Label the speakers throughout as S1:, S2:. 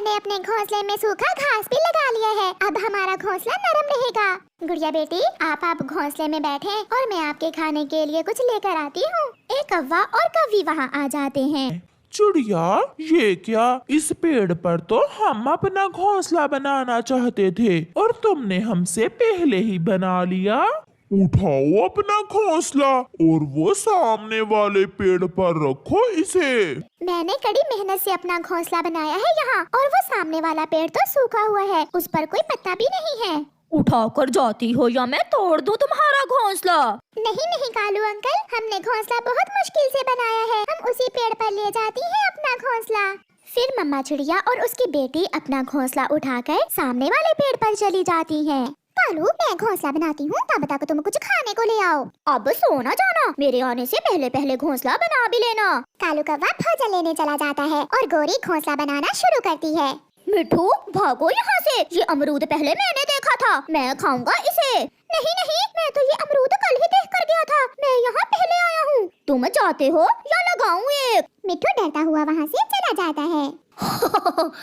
S1: मैंने अपने घोंसले में सूखा घास भी लगा लिया है। अब हमारा घोंसला नरम रहेगा। गुड़िया बेटी, आप घोंसले में बैठे और मैं आपके खाने के लिए कुछ लेकर आती हूँ। एक कौवा और कौवी वहाँ आ जाते हैं।
S2: चिड़िया, ये क्या? इस पेड़ पर तो हम अपना घोंसला बनाना चाहते थे और तुमने हमसे पहले ही बना लिया।
S3: उठाओ अपना घोंसला और वो सामने वाले पेड़ पर रखो इसे।
S1: मैंने कड़ी मेहनत से अपना घोंसला बनाया है यहाँ, और वो सामने वाला पेड़ तो सूखा हुआ है, उस पर कोई पत्ता भी नहीं है।
S4: उठाकर जाती हो या मैं तोड़ दूं तुम्हारा घोंसला?
S1: नहीं नहीं कालू अंकल, हमने घोंसला बहुत मुश्किल से बनाया है। हम उसी पेड़ पर ले जाती हैं अपना घोंसला। फिर मम्मा चिड़िया और उसकी बेटी अपना घोंसला उठाकर सामने वाले पेड़ पर चली जाती हैं। कालू, मैं घोंसला बनाती हूँ, तब तक तुम कुछ खाने को ले आओ।
S4: अब सोना जाना, मेरे आने से पहले पहले घोंसला बना भी लेना।
S1: कालू कौवा भोजन लेने चला जाता है और गोरी घोंसला बनाना शुरू करती है।
S4: मिठू, भागो यहाँ से, ये अमरूद पहले मैंने देखा था, मैं खाऊंगा इसे।
S1: नहीं नहीं, मैं तो ये अमरूद कल ही देख कर गया था, मैं यहाँ पहले आया हूँ।
S4: तुम जाते हो या लगाऊं एक?
S1: मिठू डरता हुआ वहाँ से चला जाता है।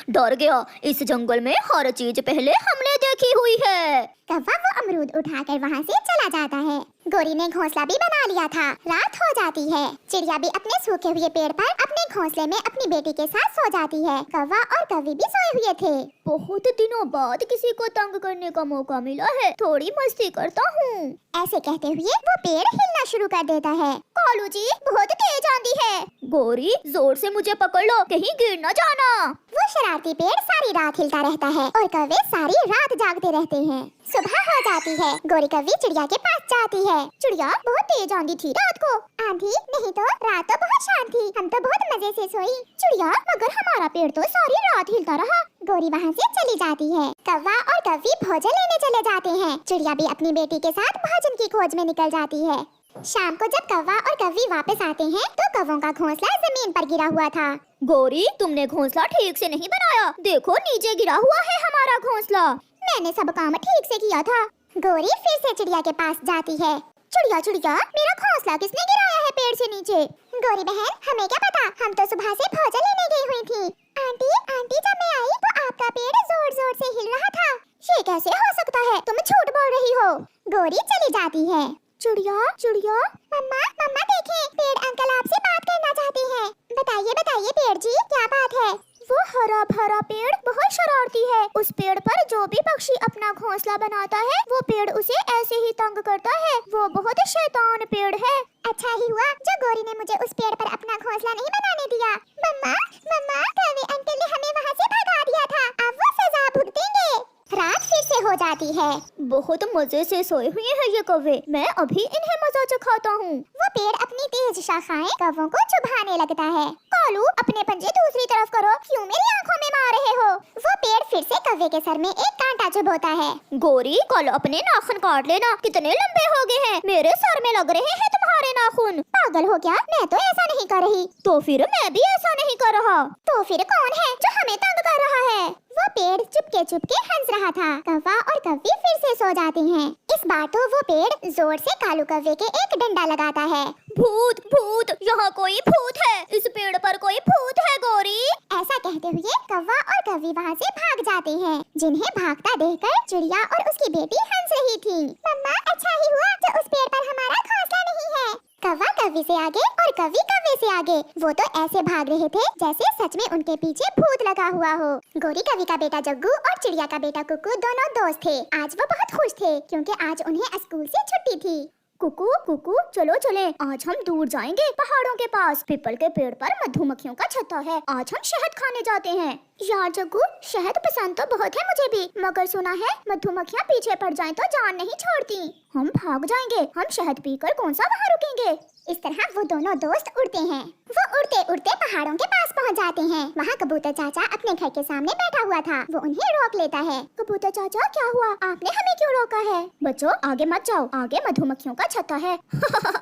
S4: डर गया, इस जंगल में हर चीज पहले हमने देखी हुई है।
S1: कौवा वो अमरूद उठाकर वहाँ से चला जाता है। गोरी ने घोंसला भी बना लिया था। रात हो जाती है। चिड़िया भी अपने सूखे हुए पेड़ पर अपने घोंसले में अपनी बेटी के साथ सो जाती है। कौवा और कौवी भी सोए हुए थे।
S4: बहुत दिनों बाद किसी को तंग करने का मौका मिला है, थोड़ी मस्ती करता हूँ।
S1: ऐसे कहते हुए वो पेड़ हिलना शुरू कर देता है। कालू जी, बहुत तेज आंधी है।
S4: गोरी, जोर से मुझे पकड़ लो, कहीं गिर न जाना।
S1: वो शरारती पेड़ सारी रात हिलता रहता है और कौवे सारी रात जागते रहते हैं। सुबह हो जाती है। गोरी कौवी चिड़िया के पास जाती है। चिड़िया, बहुत तेज आंधी थी रात को। आंधी नहीं तो रात तो बहुत शांत थी, हम तो बहुत मजे से सोई। चिड़िया, मगर हमारा पेड़ तो सारी रात हिलता रहा। गोरी वहाँ से चली जाती है। कौवा और कौवी भोजन लेने चले जाते हैं। चिड़िया भी अपनी बेटी के साथ भोजन की खोज में निकल जाती है। शाम को जब कौवा और कौवी वापस आते हैं तो कौवों का घोंसला जमीन पर गिरा हुआ था।
S4: गोरी, तुमने घोंसला ठीक से नहीं बनाया, देखो नीचे गिरा हुआ है हमारा घोंसला।
S1: मैंने सब काम ठीक से किया था। गोरी फिर से चिड़िया के पास जाती है। चिड़िया चिड़िया, मेरा घोंसला किसने गिराया है पेड़ से नीचे? गोरी बहन, हमें क्या पता, हम तो सुबह से भोजन लेने गई हुई थी। आंटी आंटी, जब मैं आई तो आपका पेड़ जोर जोर से हिल रहा था। ये कैसे हो सकता है, तुम झूठ बोल रही हो। गोरी चली जाती है। चिड़िया चिड़िया, मम्मा मम्मा देखें, पेड़ अंकल आपसे बात करना चाहते हैं। बताइए बताइए पेड़ जी, क्या बात है? वो हरा भरा पेड़ बहुत शरारती है। उस पेड़ पर जो भी पक्षी अपना घोंसला बनाता है वो पेड़ उसे ऐसे ही तंग करता है। वो बहुत शैतान पेड़ है। अच्छा ही हुआ जो गोरी ने मुझे उस पेड़ पर अपना घोंसला नहीं बनाने दिया। मम्मा मम्मा, कौवे अंकल ने हमें वहाँ से भगा दिया था, अब वो सजा भुगतेंगे। रात फिर से हो जाती है।
S4: बहुत मजे से सोए हुए हैं ये कौवे, मैं अभी इन्हें मजा चखाता हूँ।
S1: वो पेड़ अपनी तेज शाखाएं कौवों को चुभाने लगता है। कालू, अपने पंजे दूसरी तरफ करो, क्यों मेरी आंखों में मार रहे हो? वो पेड़ फिर से कौवे के सर में एक कांटा चुभोता है।
S4: गोरी, कल अपने नाखून काट लेना, कितने लंबे हो गए हैं, मेरे सर में लग रहे हैं तुम्हारे नाखून।
S1: पागल हो क्या? मैं तो ऐसा नहीं कर रही।
S4: तो फिर मैं भी ऐसा नहीं कर रहा।
S1: तो फिर कौन है जो हमें तंग कर रहा है? वो पेड़ चुपके चुपके हंस रहा था। कौवा और कौवी फिर से सो जाते हैं। इस बार तो वो पेड़ जोर से कालू कौवे के एक डंडा लगाता है।
S4: भूत भूत, यहाँ कोई भूत है, इस पेड़ पर कोई भूत है गोरी।
S1: ऐसा कहते हुए कौवा और कौवी वहाँ से भाग जाते हैं। जिन्हें भागता देखकर चिड़िया और उसकी बेटी हंस रही थी। मम्मा, अच्छा ही हुआ जो उस पेड़ पर हमारा घोंसला नहीं है। कौवा कौवी से आगे और कौवी कौवे से आगे। वो तो ऐसे भाग रहे थे जैसे सच में उनके पीछे भूत लगा हुआ हो। गोरी कौवी का बेटा जग्गू और चिड़िया का बेटा कुकू दोनों दोस्त थे। आज वो बहुत खुश थे क्योंकि आज उन्हें स्कूल से छुट्टी थी।
S4: कुकू कुकू, चलो चले, आज हम दूर जाएंगे पहाड़ों के पास। पीपल के पेड़ पर मधुमक्खियों का छत्ता है, आज हम शहद खाने जाते हैं।
S1: यार जग्गू, शहद पसंद तो बहुत है मुझे भी, मगर सुना है मधुमक्खियाँ पीछे पड़ जाएं तो जान नहीं छोड़ती।
S4: हम भाग जाएंगे, हम शहद पीकर कौन सा वहाँ रुकेंगे।
S1: इस तरह वो दोनों दोस्त उड़ते हैं। वो उड़ते उड़ते पहाड़ों के पास पहुँच जाते हैं। वहाँ कबूतर चाचा अपने घर के सामने बैठा हुआ था। वो उन्हें रोक लेता है। कबूतर चाचा, क्या हुआ, आपने हमें क्यों रोका है?
S4: बच्चों, आगे मत जाओ, आगे मधुमक्खियों का छत्ता है।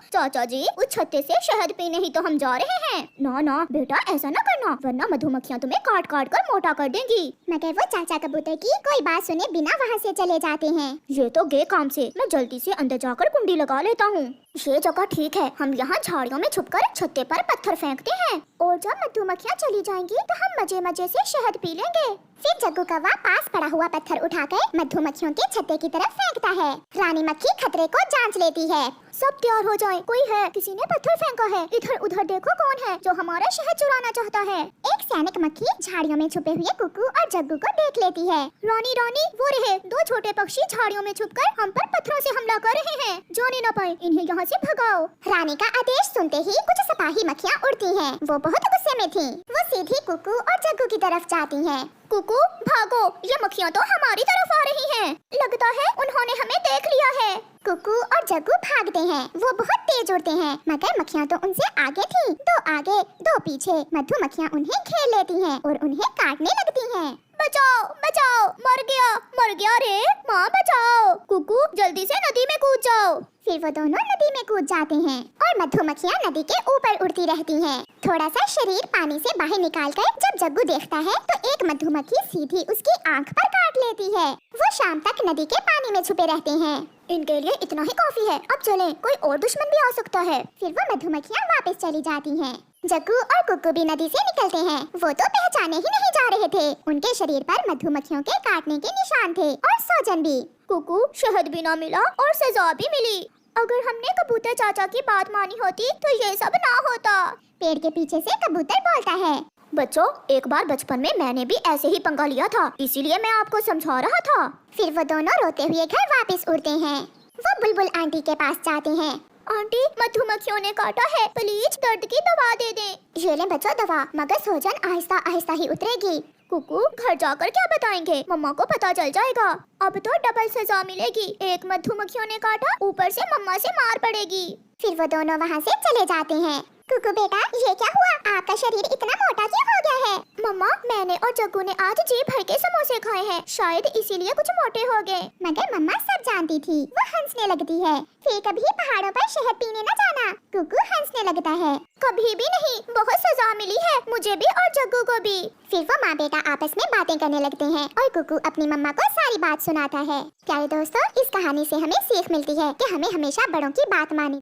S4: चाचा जी, उस छत्ते से शहद पीने ही तो हम जा रहे हैं। ना ना बेटा, ऐसा ना करना, वरना मधुमक्खियाँ तुम्हें काट काट कर मोटा कर देंगी।
S1: मगर वो चाचा कबूतर की कोई बात सुने बिना वहाँ से चले जाते हैं।
S4: ये तो गए काम से, मैं जल्दी से अंदर जाकर कुंडी लगा लेता हूँ। ये जगह ठीक है, हम यहाँ झाड़ियों में छुपकर छत्ते पर पत्थर फेंकते हैं और जब मधुमक्खियाँ चली जाएंगी तो हम मजे मजे से शहद पी लेंगे।
S1: फिर जग्गू कौवा पास पड़ा हुआ पत्थर उठाकर मधुमक्खियों के छत्ते की तरफ फेंकता है। रानी मक्खी खतरे को जांच लेती है।
S4: सब तैयार हो जाएं। कोई है, किसी ने पत्थर फेंका है। इधर उधर देखो कौन है जो हमारा शहद चुराना चाहता है।
S1: एक सैनिक मक्खी झाड़ियों में छुपे हुए कुकू और जग्गू को देख लेती है।
S4: रानी रानी वो रहे, दो छोटे पक्षी झाड़ियों में छुपकर हम पर पत्थरों से हमला कर रहे हैं। जाने न पाए, इन्हें यहाँ से भगाओ।
S1: रानी का आदेश सुनते ही कुछ सिपाही मक्खियाँ उड़ती हैं। वो बहुत गुस्से में थीं। वो सीधी कुकू और जग्गू की तरफ जाती हैं।
S4: कुकू भागो, ये मक्खियाँ तो हमारी तरफ आ रही हैं। लगता है उन्होंने हमें देख लिया है।
S1: कुकू और जग्गू भागते हैं। वो बहुत तेज उड़ते हैं, मगर मक्खियाँ तो उनसे आगे थीं। दो आगे दो पीछे मधुमक्खियाँ उन्हें घेर लेती हैं और उन्हें काटने लगती हैं।
S4: बचाओ बचाओ, मर गया रे, माँ बचाओ। कुकू जल्दी से नदी में कूद जाओ।
S1: फिर वो दोनों नदी में कूद जाते हैं और मधुमक्खियाँ नदी के ऊपर उड़ती रहती हैं। थोड़ा सा शरीर पानी से बाहर निकालकर जब जग्गू देखता है तो एक मधुमक्खी सीधी उसकी आंख पर काट लेती है। वो शाम तक नदी के पानी में छुपे रहते हैं।
S4: इनके लिए इतना ही काफी है। अब चलें, कोई और दुश्मन भी आ सकता है।
S1: फिर वो मधुमक्खियाँ वापस चली जाती हैं। जग्गू और कुकू भी नदी से निकलते हैं। वो तो पहचाने ही नहीं जा रहे थे। उनके शरीर पर मधुमक्खियों के काटने के निशान थे और सोजन भी।
S4: कुकू शहद भी ना मिला और सजा भी मिली। अगर हमने कबूतर चाचा की बात मानी होती तो ये सब ना होता।
S1: पेड़ के पीछे से कबूतर बोलता है,
S4: बच्चों, एक बार बचपन में मैंने भी ऐसे ही पंगा लिया था, इसीलिए मैं आपको समझा रहा था।
S1: फिर वो दोनों रोते हुए घर वापस उड़ते हैं। वो बुलबुल आंटी के पास जाते हैं।
S4: आंटी, मधुमक्खियों ने काटा है, प्लीज दर्द की दवा दे दें।
S1: ये ले बच्चों दवा, मगर सोजन आहिस्ता आहिस्ता ही उतरेगी।
S4: कुकू घर जाकर क्या बताएंगे? मम्मा को पता चल जाएगा। अब तो डबल सजा मिलेगी। एक मधुमक्खियों ने काटा, ऊपर से मम्मा से मार पड़ेगी।
S1: फिर वो दोनों वहाँ से चले जाते हैं। कुकू बेटा, ये क्या हुआ? आपका शरीर इतना मोटा क्यों हो गया है?
S4: मम्मा, मैंने और जग्गू ने आज जी भर के समोसे खाए हैं, शायद इसीलिए कुछ मोटे हो गए।
S1: मगर मम्मा सब जानती थी। वो हंसने लगती है। फिर कभी पहाड़ों पर शहद पीने न जाना। कुकू हंसने लगता है।
S4: कभी भी नहीं, बहुत सजा मिली है मुझे भी और जग्गू को भी।
S1: फिर वो माँ बेटा आपस में बातें करने लगते हैं और कुकू अपनी मम्मा को सारी बात सुनाता है। प्यारे दोस्तों, इस कहानी से हमें सीख मिलती है कि हमें हमेशा बड़ों की बात माननी